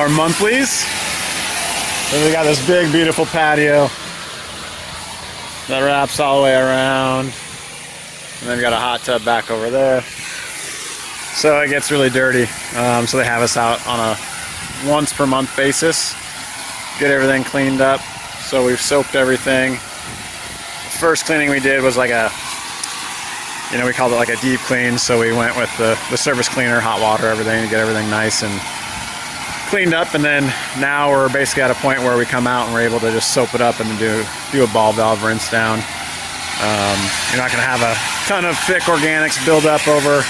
our monthlies. So we got this big, beautiful patio that wraps all the way around. And then we got a hot tub back over there. So it gets really dirty. So they have us out on a once per month basis. Get everything cleaned up. So we've soaked everything. The first cleaning we did was like we called it like a deep clean. So we went with the surface cleaner, hot water, everything to get everything nice and cleaned up. And then now we're basically at a point where we come out and we're able to just soap it up and do a ball valve rinse down. You're not going to have a ton of thick organics build up over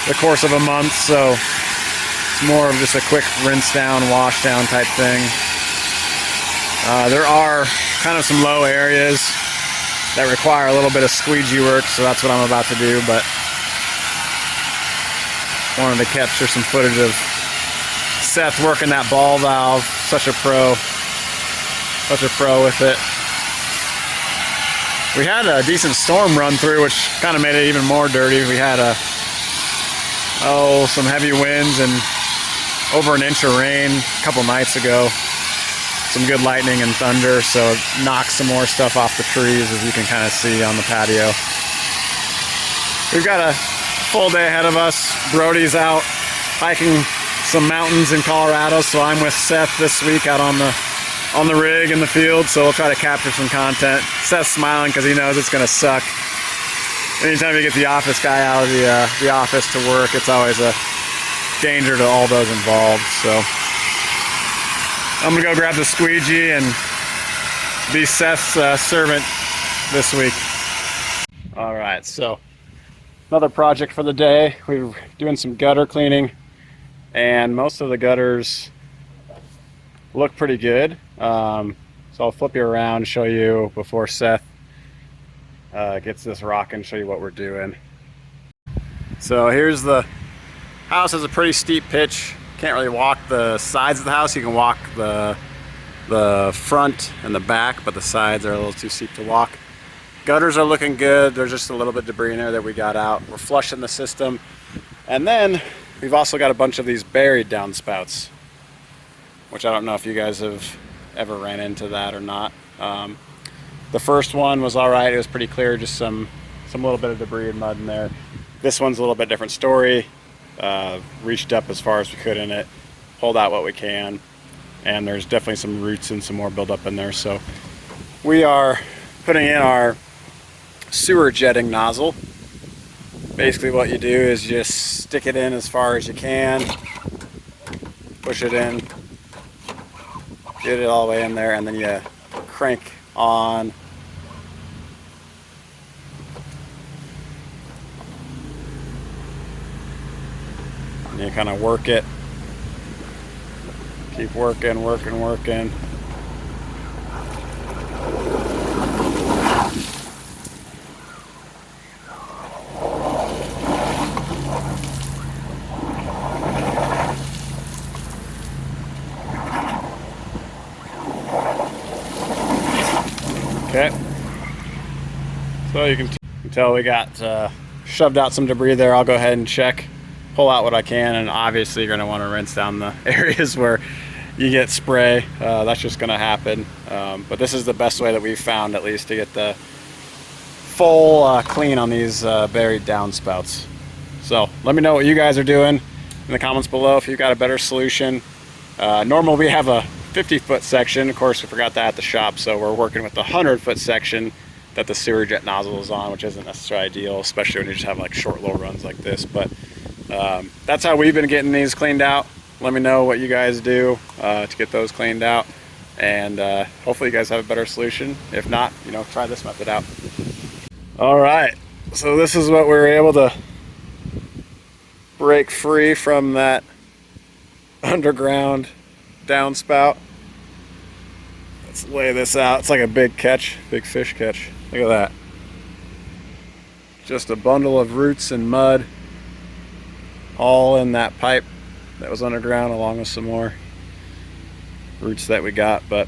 the course of a month, so it's more of just a quick rinse down, wash down type thing. There are kind of some low areas that require a little bit of squeegee work, so that's what I'm about to do, but wanted to capture some footage of Seth working that ball valve. Such a pro with it. We had a decent storm run through, which kind of made it even more dirty. We had some heavy winds and over an inch of rain a couple nights ago. Some good lightning and thunder, so it knocked some more stuff off the trees, as you can kind of see on the patio. We've got a full day ahead of us. Brody's out hiking some mountains in Colorado, so I'm with Seth this week out on the rig in the field, so we'll try to capture some content. Seth's smiling because he knows it's going to suck. Anytime you get the office guy out of the office to work, it's always a danger to all those involved. So I'm going to go grab the squeegee and be Seth's servant this week. All right, so another project for the day. We're doing some gutter cleaning, and most of the gutters look pretty good. So I'll flip you around and show you before Seth gets this rocking, show you what we're doing. So here's the house. Has a pretty steep pitch. Can't really walk the sides of the house. You can walk the front and the back, but the sides are a little too steep to walk. Gutters are looking good. There's just a little bit of debris in there that we got out. We're flushing the system. And then we've also got a bunch of these buried downspouts, which I don't know if you guys have ever ran into that or not. The first one was all right. It was pretty clear, just some little bit of debris and mud in there. This one's a little bit different story. Reached up as far as we could in it, pulled out what we can, and there's definitely some roots and some more buildup in there. So we are putting in our sewer jetting nozzle. Basically what you do is just stick it in as far as you can, push it in, get it all the way in there, and then you crank on. And you kind of work it. Keep working. Okay, so you can tell we got shoved out some debris there. I'll go ahead and pull out what I can, and obviously you're going to want to rinse down the areas where you get spray. That's just going to happen, but this is the best way that we've found, at least, to get the full clean on these buried downspouts. So let me know what you guys are doing in the comments below if you've got a better solution. Normally we have a 50-foot section. Of course, we forgot that at the shop, so we're working with the 100-foot section that the sewer jet nozzle is on, which isn't necessarily ideal, especially when you just have like short little runs like this. But that's how we've been getting these cleaned out. Let me know what you guys do to get those cleaned out, and hopefully you guys have a better solution. If not, try this method out. All right, so this is what we were able to break free from that underground downspout. Let's lay this out. It's like a big fish catch. Look at that. Just a bundle of roots and mud all in that pipe that was underground, along with some more roots that we got. But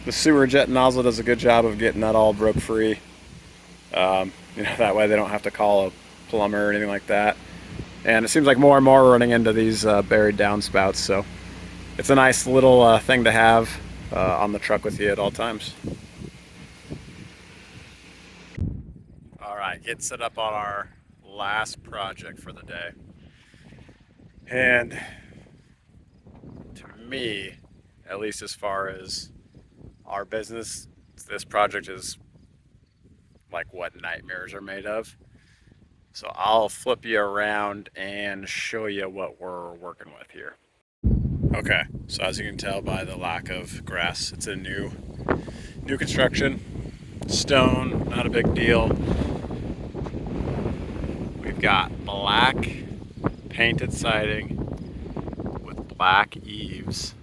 the sewer jet nozzle does a good job of getting that all broke free. That way they don't have to call a plumber or anything like that. And it seems like more and more are running into these buried downspouts, so it's a nice little thing to have on the truck with you at all times. All right, getting set up on our last project for the day. And to me, at least as far as our business, this project is like what nightmares are made of. So I'll flip you around and show you what we're working with here. Okay, so as you can tell by the lack of grass, it's a new construction. Stone, not a big deal. We've got black painted siding with black eaves.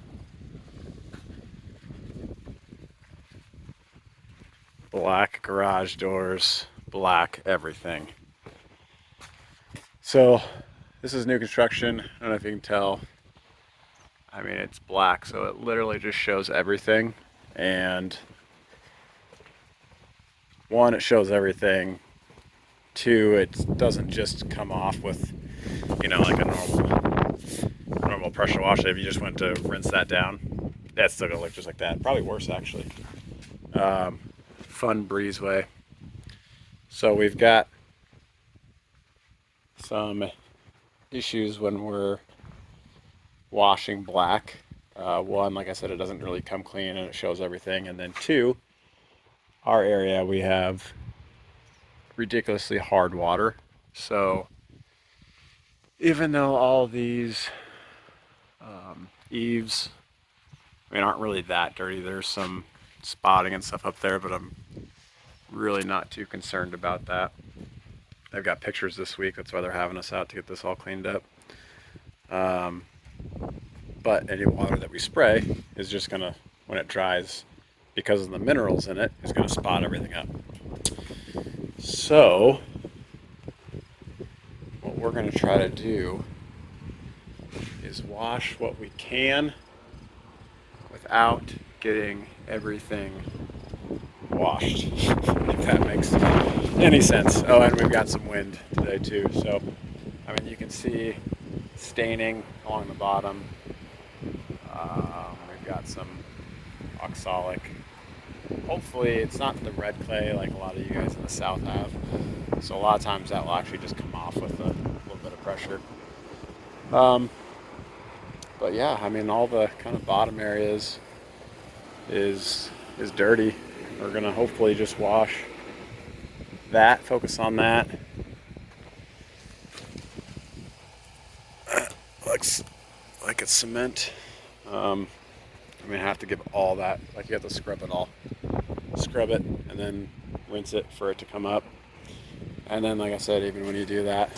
Black garage doors, black everything. So this is new construction. I don't know if you can tell. I mean, it's black, so it literally just shows everything. And one, it shows everything. Two, it doesn't just come off with, you know, like a normal pressure wash. If you just went to rinse that down, that's still gonna look just like that. Probably worse, actually. Fun breezeway. So we've got some issues when we're washing black. One, like I said, it doesn't really come clean and it shows everything. And then two, our area, we have ridiculously hard water. So even though all these eaves, I mean, aren't really that dirty, there's some spotting and stuff up there, but I'm really not too concerned about that. I've got pictures this week, that's why they're having us out to get this all cleaned up. But any water that we spray is just gonna, when it dries, because of the minerals in it, is gonna spot everything up. So what we're gonna try to do is wash what we can without getting everything washed, if that makes any sense. Oh, and we've got some wind today too, so I mean, you can see staining along the bottom. We've got some oxalic. Hopefully it's not the red clay like a lot of you guys in the south have, so a lot of times that will actually just come off with a little bit of pressure. But yeah, I mean, all the kind of bottom areas is dirty. We're gonna hopefully just wash that, focus on that. Looks like it's cement. I mean, I have to give all that, like you have to scrub it all. Scrub it and then rinse it for it to come up. And then, like I said, even when you do that,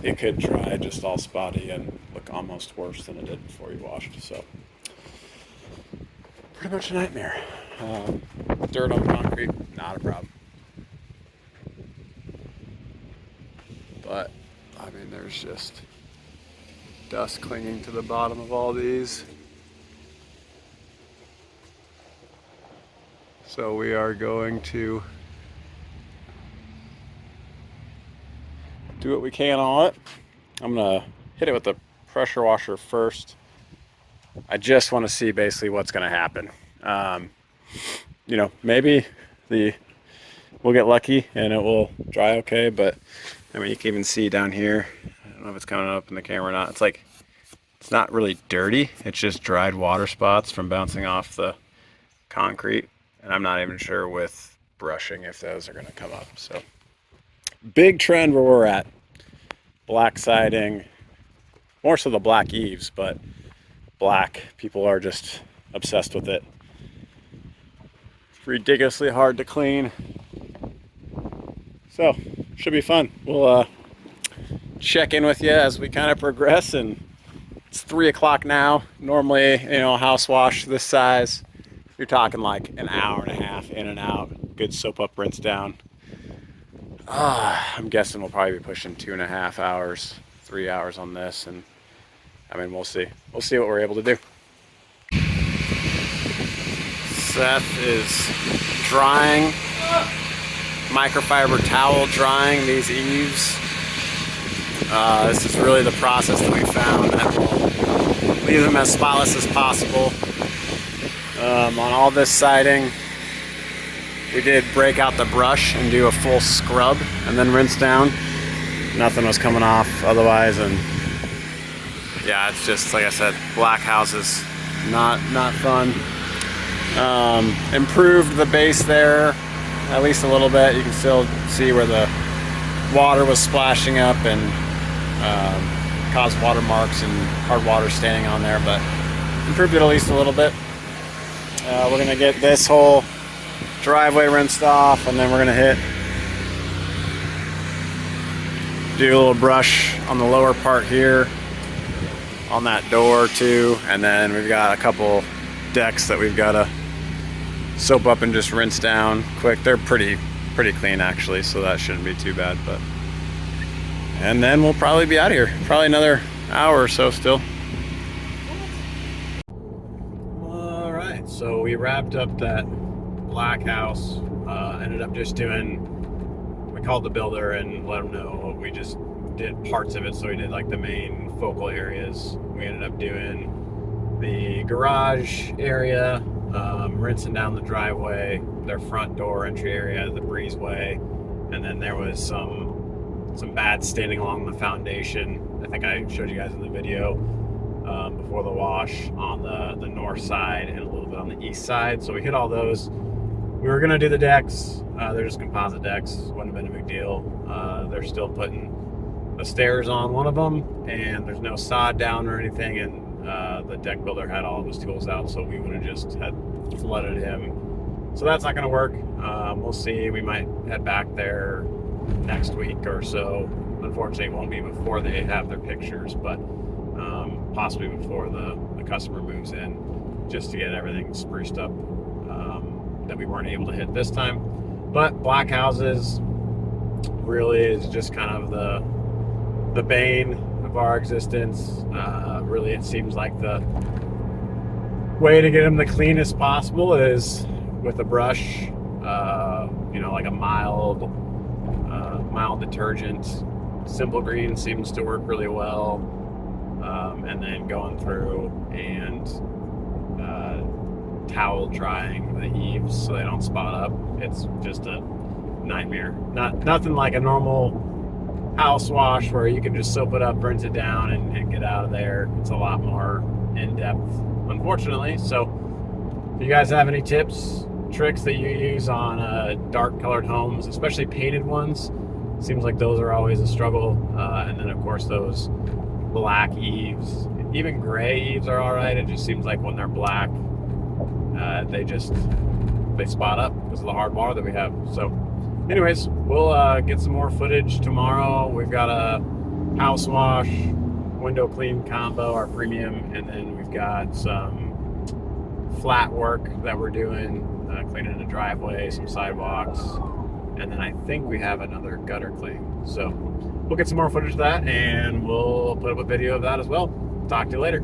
it could dry just all spotty and look almost worse than it did before you washed. So pretty much a nightmare. Dirt on the concrete, not a problem. But I mean, there's just dust clinging to the bottom of all these. So we are going to do what we can on it. I'm gonna hit it with the pressure washer first. I just want to see basically what's gonna happen. You know, maybe we'll get lucky and it will dry okay, but I mean, you can even see down here, I don't know if it's coming up in the camera or not, it's like, it's not really dirty, it's just dried water spots from bouncing off the concrete. And I'm not even sure with brushing if those are gonna come up. So big trend where we're at. Black siding, more so the black eaves, but black, people are just obsessed with it. It's ridiculously hard to clean. So should be fun. We'll check in with you as we kind of progress, and it's 3 o'clock now. Normally, you know, a house wash this size, you're talking like an hour and a half in and out, good soap up, rinse down. I'm guessing we'll probably be pushing 2.5 hours, 3 hours on this, and I mean, we'll see. We'll see what we're able to do. Seth is drying, microfiber towel drying these eaves. This is really the process that we found that will leave them as spotless as possible. On all this siding, we did break out the brush and do a full scrub and then rinse down. Nothing was coming off otherwise, and yeah, it's just like I said, black houses, not fun. Improved the base there at least a little bit. You can still see where the water was splashing up and caused watermarks and hard water standing on there, but improved it at least a little bit. We're gonna get this whole driveway rinsed off, and then we're gonna do a little brush on the lower part here, on that door too, and then we've got a couple decks that we've got to soap up and just rinse down quick. They're pretty clean actually, so that shouldn't be too bad. And then we'll probably be out of here, probably another hour or so still. All right, so we wrapped up that black house. Ended up just doing, we called the builder and let him know we just did parts of it. So we did like the main focal areas. We ended up doing the garage area, rinsing down the driveway, their front door entry area, the breezeway, and then there was some bad standing along the foundation. I think I showed you guys in the video before the wash on the north side and a little bit on the east side. So we hit all those. We were gonna do the decks. They're just composite decks. Wouldn't have been a big deal. They're still putting the stairs on one of them, and there's no sod down or anything, and the deck builder had all of his tools out, so we would have just had flooded him. So that's not going to work. We'll see. We might head back there next week or so. Unfortunately, it won't be before they have their pictures, but possibly before the customer moves in, just to get everything spruced up that we weren't able to hit this time. But black houses really is just kind of the bane of our existence. Really, it seems like the way to get them the cleanest possible is with a brush, like a mild detergent. Simple Green seems to work really well, and then going through and towel drying the eaves so they don't spot up. It's just a nightmare. Nothing like a normal house wash where you can just soap it up, rinse it down, and get out of there. It's a lot more in-depth, unfortunately. So if you guys have any tips, tricks that you use on dark colored homes, especially painted ones, seems like those are always a struggle. And then of course those black eaves, even gray eaves are all right. It just seems like when they're black, they spot up because of the hard water that we have. So anyways, we'll get some more footage tomorrow. We've got a house wash, window clean combo, our premium, and then we've got some flat work that we're doing, cleaning the driveway, some sidewalks, and then I think we have another gutter clean. So we'll get some more footage of that, and we'll put up a video of that as well. Talk to you later.